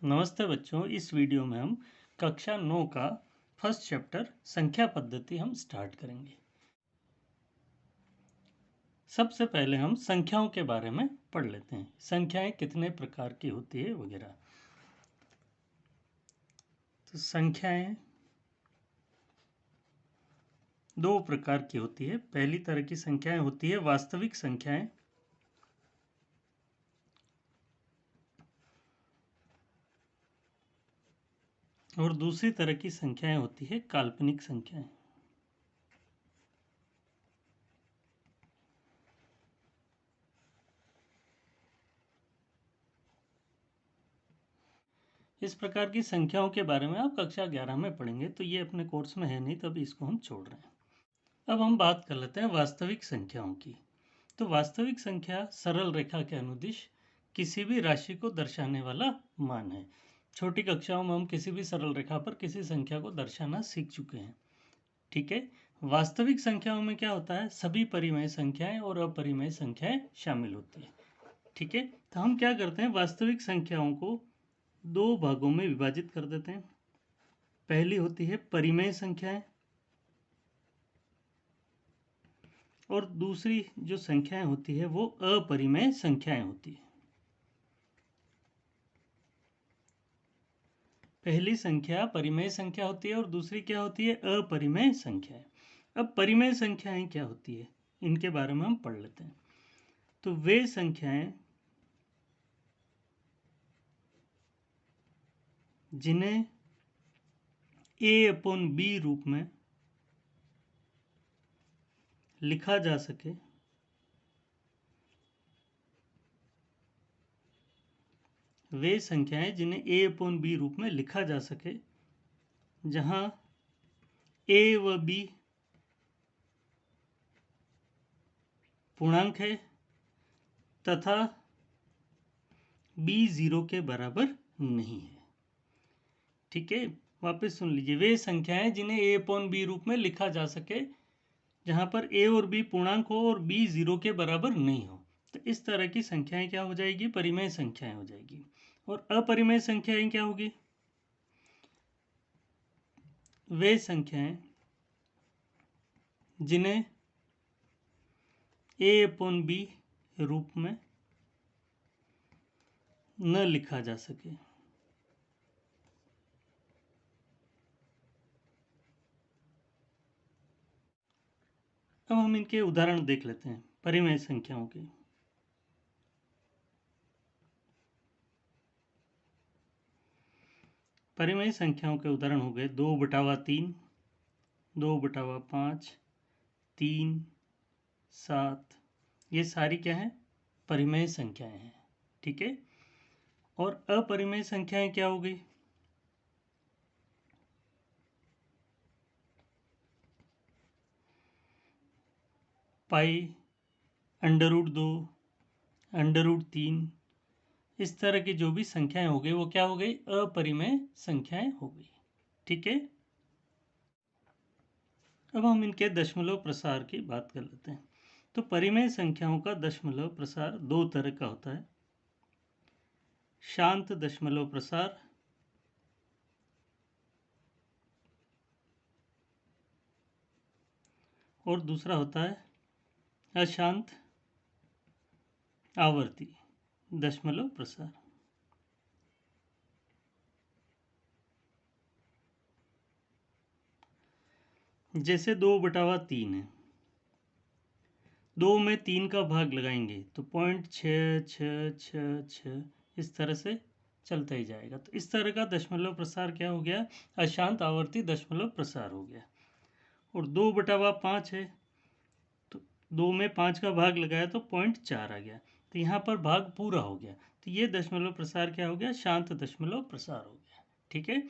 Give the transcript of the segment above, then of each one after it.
नमस्ते बच्चों, इस वीडियो में हम कक्षा 9 का फर्स्ट चैप्टर संख्या पद्धति हम स्टार्ट करेंगे। सबसे पहले हम संख्याओं के बारे में पढ़ लेते हैं। संख्याएं कितने प्रकार की होती है वगैरह। तो संख्याएं दो प्रकार की होती है। पहली तरह की संख्याएं होती है वास्तविक संख्याएं, और दूसरी तरह की संख्याएं होती है काल्पनिक संख्याएं। इस प्रकार की संख्याओं के बारे में आप कक्षा 11 में पढ़ेंगे, तो ये अपने कोर्स में है नहीं, तभी इसको हम छोड़ रहे हैं। अब हम बात कर लेते हैं वास्तविक संख्याओं की। तो वास्तविक संख्या सरल रेखा के अनुदिश किसी भी राशि को दर्शाने वाला मान है। छोटी कक्षाओं में हम किसी भी सरल रेखा पर किसी संख्या को दर्शाना सीख चुके हैं। ठीक है। वास्तविक संख्याओं में क्या होता है, सभी परिमेय संख्याएं और अपरिमेय संख्याएं शामिल होती है। ठीक है। तो हम क्या करते हैं, वास्तविक संख्याओं को दो भागों में विभाजित कर देते हैं। पहली होती है परिमेय संख्याएं, और दूसरी जो संख्याएं होती है वो अपरिमेय संख्याएं होती है। पहली संख्या परिमेय संख्या होती है और दूसरी क्या होती है, अपरिमेय संख्या है। अब परिमेय संख्याएं क्या होती है, इनके बारे में हम पढ़ लेते हैं। तो वे संख्याएं जिन्हें a/b रूप में लिखा जा सके, वे संख्याएं जिन्हें a/b रूप में लिखा जा सके, जहां a व b पूर्णांक है तथा b 0 के बराबर नहीं है। ठीक है, वापस सुन लीजिए। वे संख्याएं जिन्हें a/b रूप में लिखा जा सके, जहां पर a और b पूर्णांक हो और b 0 के बराबर नहीं हो, तो इस तरह की संख्याएं क्या हो जाएगी, परिमेय संख्याएं हो जाएगी। और अपरिमेय संख्याएं क्या होगी, वे संख्याएं जिन्हें a/b रूप में न लिखा जा सके। अब हम इनके उदाहरण देख लेते हैं परिमेय संख्याओं के। परिमेय संख्याओं के उदाहरण हो गए 2/3, 2/5, 3, 7। ये सारी क्या है, परिमेय संख्याएं हैं। ठीक है। और अपरिमेय संख्याएं क्या हो गई, पाई, √2, √3, इस तरह की जो भी संख्याएं हो गई वो क्या हो गई, अपरिमेय संख्याएं हो गई। ठीक है। अब हम इनके दशमलव प्रसार की बात कर लेते हैं। तो परिमेय संख्याओं का दशमलव प्रसार दो तरह का होता है, शांत दशमलव प्रसार और दूसरा होता है अशांत आवर्ती दशमलव प्रसार। जैसे 2/3 है, 2 में 3 का भाग लगाएंगे तो 0.6666 इस तरह से चलता ही जाएगा। तो इस तरह का दशमलव प्रसार क्या हो गया, अशांत आवर्ती दशमलव प्रसार हो गया। और 2/5 है, तो 2 में 5 का भाग लगाया तो 0.4 आ गया, तो यहाँ पर भाग पूरा हो गया। तो ये दशमलव प्रसार क्या हो गया, शांत दशमलव प्रसार हो गया। ठीक है।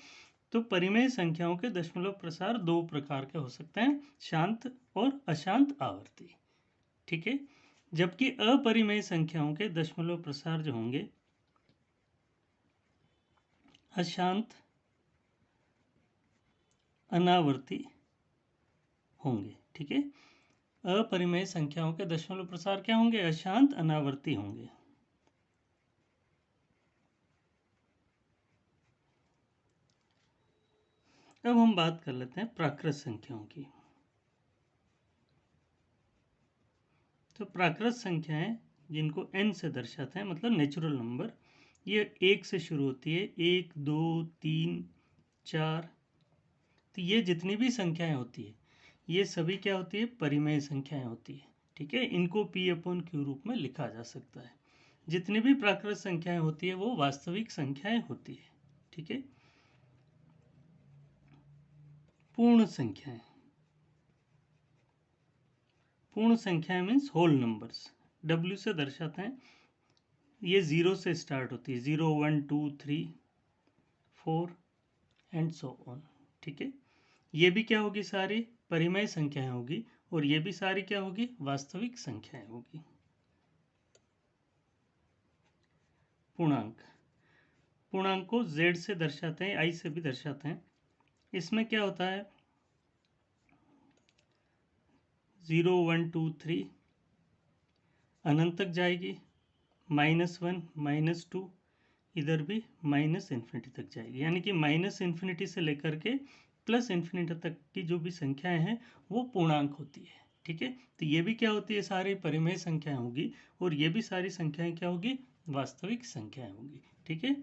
तो परिमेय संख्याओं के दशमलव प्रसार दो प्रकार के हो सकते हैं, शांत और अशांत आवर्ती। ठीक है। जबकि अपरिमेय संख्याओं के दशमलव प्रसार जो होंगे, अशांत अनावर्ती होंगे। ठीक है। अपरिमेय संख्याओं के दशमलव प्रसार क्या होंगे, अशांत अनावर्ती होंगे। अब हम बात कर लेते हैं प्राकृत संख्याओं की। तो प्राकृत संख्याएं जिनको n से दर्शाते हैं, मतलब नेचुरल नंबर, ये 1 से शुरू होती है। 1, 2, 3, 4। तो ये जितनी भी संख्याएं होती है, ये सभी क्या होती है? परिमेय संख्याएं होती है। ठीक है, इनको p/q रूप में लिखा जा सकता है। जितनी भी प्राकृत संख्याएं होती है वो वास्तविक संख्याएं होती है। ठीक है, पूर्ण संख्याएं। पूर्ण संख्याएं मीन्स होल नंबर्स, W से दर्शाते हैं। ये 0 से स्टार्ट होती है, 0, 1, 2, 3, 4 एंड सो ऑन। ठीक है, ये भी क्या होगी? सारी परिमेय संख्याएं होगी, और ये भी सारी क्या होगी? वास्तविक संख्याएं होगी। पूर्णांक। पूर्णांक को Z से दर्शाते हैं, I से भी दर्शाते हैं। इसमें क्या होता है? 0, 1, 2, 3 अनंत तक जाएगी, -1, -2, इधर भी -∞ तक जाएगी। यानी कि -∞ से लेकर के +∞ तक की जो भी संख्याएं हैं वो पूर्णांक होती है। ठीक है, तो ये भी क्या होती है? सारी परिमेय संख्याएं होगी, और ये भी सारी संख्याएं क्या होगी? वास्तविक संख्याएं होगी। ठीक है,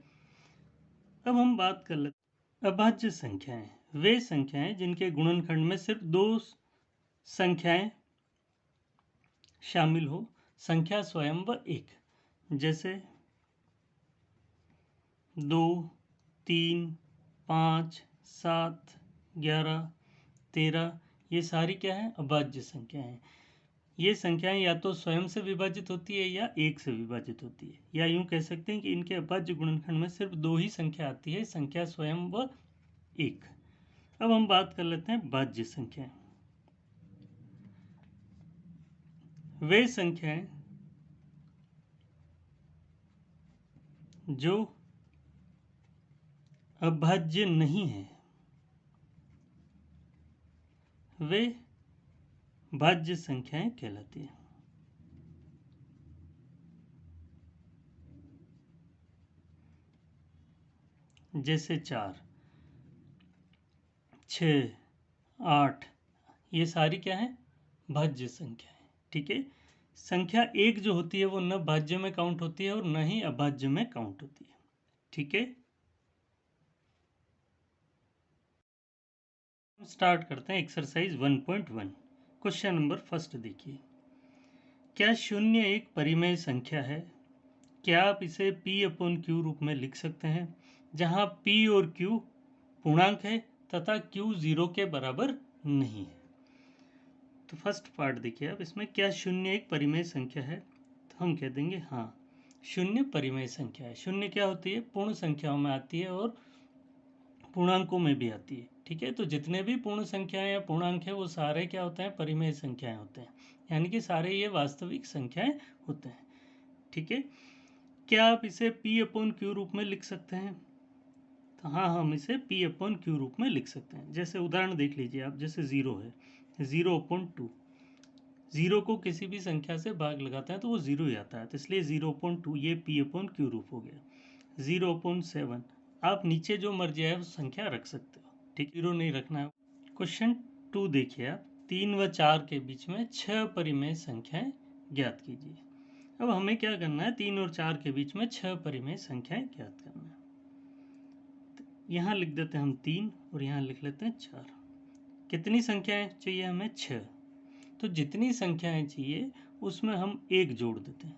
अब हम बात कर लेते हैं अभाज्य संख्याएं। वे संख्याएं जिनके गुणनखंड में सिर्फ 2 संख्याएं शामिल हो, संख्या स्वयं व एक। जैसे 2, 3, 5, 7, 11, 13, ये सारी क्या है? अभाज्य संख्याएं हैं। ये संख्याएं या तो स्वयं से विभाजित होती है या एक से विभाजित होती है, या यूं कह सकते हैं कि इनके अभाज्य गुणनखंड में सिर्फ 2 ही संख्या आती है, संख्या स्वयं व एक। अब हम बात कर लेते हैं भाज्य संख्याएं। वे संख्याएं जो अभाज्य नहीं है वे भाज्य संख्याएं कहलाती हैं। जैसे 4, 6, 8, ये सारी क्या है? भाज्य संख्या है। ठीक है, संख्या एक जो होती है वो न भाज्य में काउंट होती है और न ही अभाज्य में काउंट होती है। ठीक है, स्टार्ट करते हैं एक्सरसाइज 1.1। क्वेश्चन नंबर फर्स्ट देखिए, क्या 0 एक परिमेय संख्या है? क्या आप इसे p/q रूप में लिख सकते हैं, जहां p और q पूर्णांक है तथा q 0 के बराबर नहीं है? तो फर्स्ट पार्ट देखिए आप, इसमें क्या 0 एक परिमेय संख्या है? तो हम कह देंगे हाँ, 0 परिमेय संख्या है। 0 क्या होती है? पूर्ण संख्याओं में आती है और पूर्णांकों में भी आती है। ठीक है, तो जितने भी पूर्ण संख्याएं या पूर्णांक है वो सारे क्या होते हैं? परिमेय संख्याएं होते हैं, यानी कि सारे ये वास्तविक संख्याएं होते हैं। ठीक है, क्या आप इसे p/q रूप में लिख सकते हैं? तो हाँ, हम इसे p/q रूप में लिख सकते हैं। जैसे उदाहरण देख लीजिए आप, जैसे 0 है, 0/2। 0 को किसी भी संख्या से भाग लगाते हैं तो वो 0 ही आता है, तो इसलिए 0/2 ये p/q रूप हो गया। 0/7, आप नीचे जो मर्जी है उस संख्या रख सकते हो। ठीक, 0 नहीं रखना है। क्वेश्चन 2 देखिए आप, 3 व 4 के बीच में 6 परिमेय संख्याएं ज्ञात कीजिए। अब हमें क्या करना है? 3 और 4 के बीच में 6 परिमेय संख्याएं ज्ञात करना है। यहाँ लिख देते हैं हम 3 और यहाँ लिख लेते हैं 4। कितनी संख्याएं चाहिए हमें? 6। तो जितनी संख्याएं चाहिए उसमें हम 1 जोड़ देते हैं,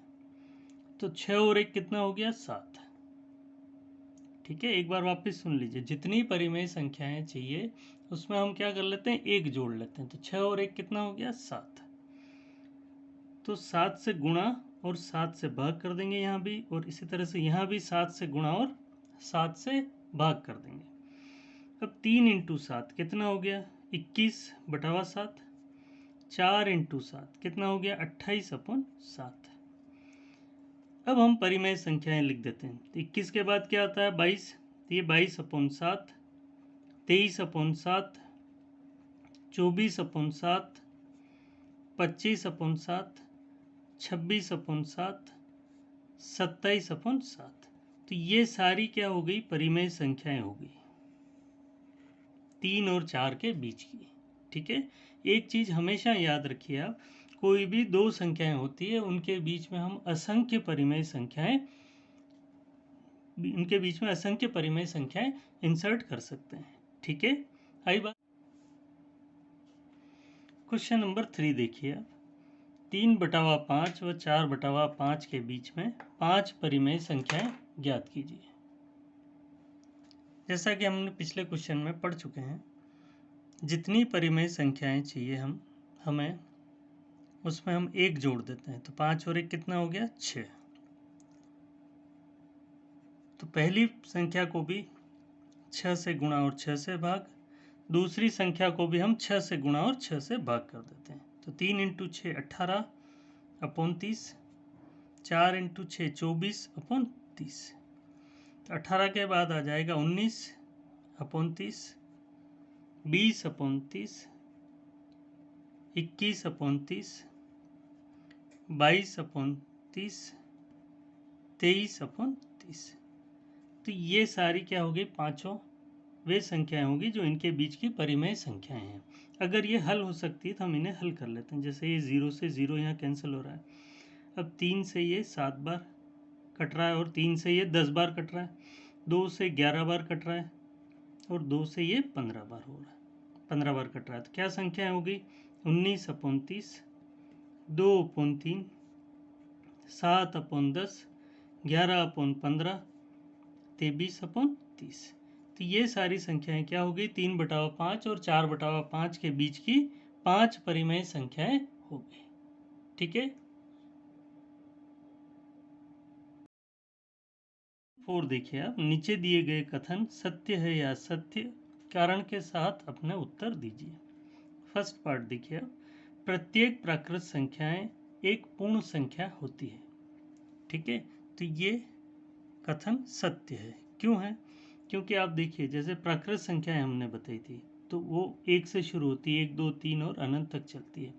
तो 6 और 1 कितना हो गया? 7। ठीक है, एक बार वापस सुन लीजिए, जितनी परिमेय संख्याएं चाहिए उसमें हम क्या कर लेते हैं? 1 जोड़ लेते हैं, तो 6 और 1 कितना हो गया? 7। तो 7 से गुणा और 7 से भाग कर देंगे यहाँ भी, और इसी तरह से यहाँ भी 7 से गुणा और 7 से भाग कर देंगे। अब 3 × 7 कितना हो गया? 21/7। 4 × 7 कितना हो गया? 28/7। अब हम परिमेय संख्याएं लिख देते हैं। तो 21 के बाद क्या आता है? 22, तो ये 22/7, 23/7, 24/7, 25/7, 26/7, 27/7। तो ये सारी क्या हो गई? परिमेय संख्याएं हो गई। 3 और 4 के बीच की। ठीक है, एक चीज़ हमेशा याद रखिए आप, कोई भी दो संख्याएं होती है उनके बीच में हम असंख्य परिमेय संख्याएं इंसर्ट कर सकते हैं। ठीक है, आई बात। क्वेश्चन नंबर 3 देखिए आप, 3/5 व 4/5 के बीच में 5 परिमेय संख्याएं ज्ञात कीजिए। जैसा कि हमने पिछले क्वेश्चन में पढ़ चुके हैं, जितनी परिमेय संख्याएं चाहिए हमें उसमें हम 1 जोड़ देते हैं, तो 5 और 1 कितना हो गया, 6। तो पहली संख्या को भी 6 से गुणा और 6 से भाग, दूसरी संख्या को भी हम 6 से गुणा और 6 से भाग कर देते हैं। तो 3 × 6 18 अपॉन 30, 4 × 6 24 अपॉन 30। तो 18 के बाद आ जाएगा 19 upon 30, 20 upon 30, 21 upon 30, 22 upon 30, 23 upon 30। तो ये सारी क्या होगी, पांचों वे संख्याएं होगी जो इनके बीच की परिमेय संख्याएं हैं। अगर ये हल हो सकती है तो हम इन्हें हल कर लेते हैं। जैसे ये 0 से 0 यहाँ कैंसिल हो रहा है। अब 3 से ये 7 बार कट रहा है और 3 से ये 10 बार कट रहा है, 2 से 11 बार कट रहा है और 2 से ये 15 बार हो रहा है, 15 बार कट रहा है। तो क्या संख्या होगी, 19 upon 30, 2 upon 3, 7 upon 10, 11 upon 15, 23 upon 30। तो ये सारी संख्याएं क्या हो गई, 3/5 और 4/5 के बीच की 5 परिमेय संख्याएं हो गई। ठीक है, 4 देखिए आप, नीचे दिए गए कथन सत्य है या असत्य, कारण के साथ अपने उत्तर दीजिए। फर्स्ट पार्ट देखिए आप, प्रत्येक प्राकृत संख्याएं एक पूर्ण संख्या होती है। ठीक है, तो ये कथन सत्य है। क्यों है, क्योंकि आप देखिए जैसे प्राकृत संख्याएं हमने बताई थी तो वो 1 से शुरू होती है, 1 2 3 और अनंत तक चलती है।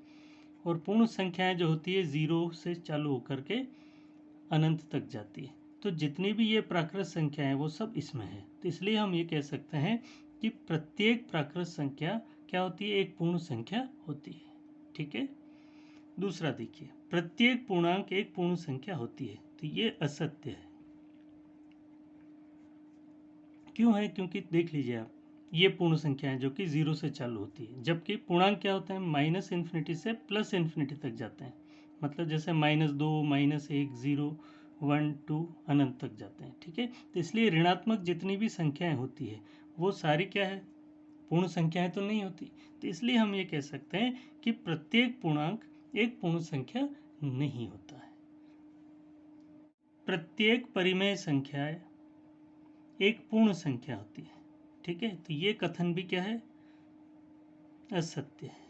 और पूर्ण संख्याएं जो होती है 0 से चालू होकर के अनंत तक जाती है। तो जितनी भी ये प्राकृत संख्याएं वो सब इसमें है। तो इसलिए हम ये कह सकते हैं कि प्रत्येक प्राकृत संख्या क्या होती है, एक पूर्ण संख्या होती है। ठीक है, दूसरा देखिए, प्रत्येक पूर्णांक एक पूर्ण संख्या होती है, तो ये असत्य है। क्यों है, क्योंकि देख लीजिए आप, ये पूर्ण संख्या है जो कि 0 से चालू होती है, जबकि पूर्णांक क्या होते हैं, -∞ से +∞ तक जाते हैं। मतलब जैसे -2, -1, 0, 1, 2 अनंत तक जाते हैं। ठीक है, तो इसलिए ऋणात्मक जितनी भी संख्याएं होती है वो सारी क्या है, पूर्ण संख्याएं तो नहीं होती। तो इसलिए हम ये कह सकते हैं कि प्रत्येक पूर्णांक एक पूर्ण संख्या नहीं होता है। प्रत्येक परिमेय संख्या एक पूर्ण संख्या होती है। ठीक है, तो ये कथन भी क्या है, असत्य है।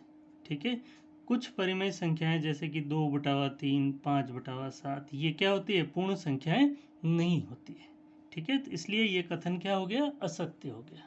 ठीक है, कुछ परिमेय संख्याएं जैसे कि 2/3, 5/7 ये क्या होती है, पूर्ण संख्याएं नहीं होती है। ठीक है, तो इसलिए ये कथन क्या हो गया, असत्य हो गया।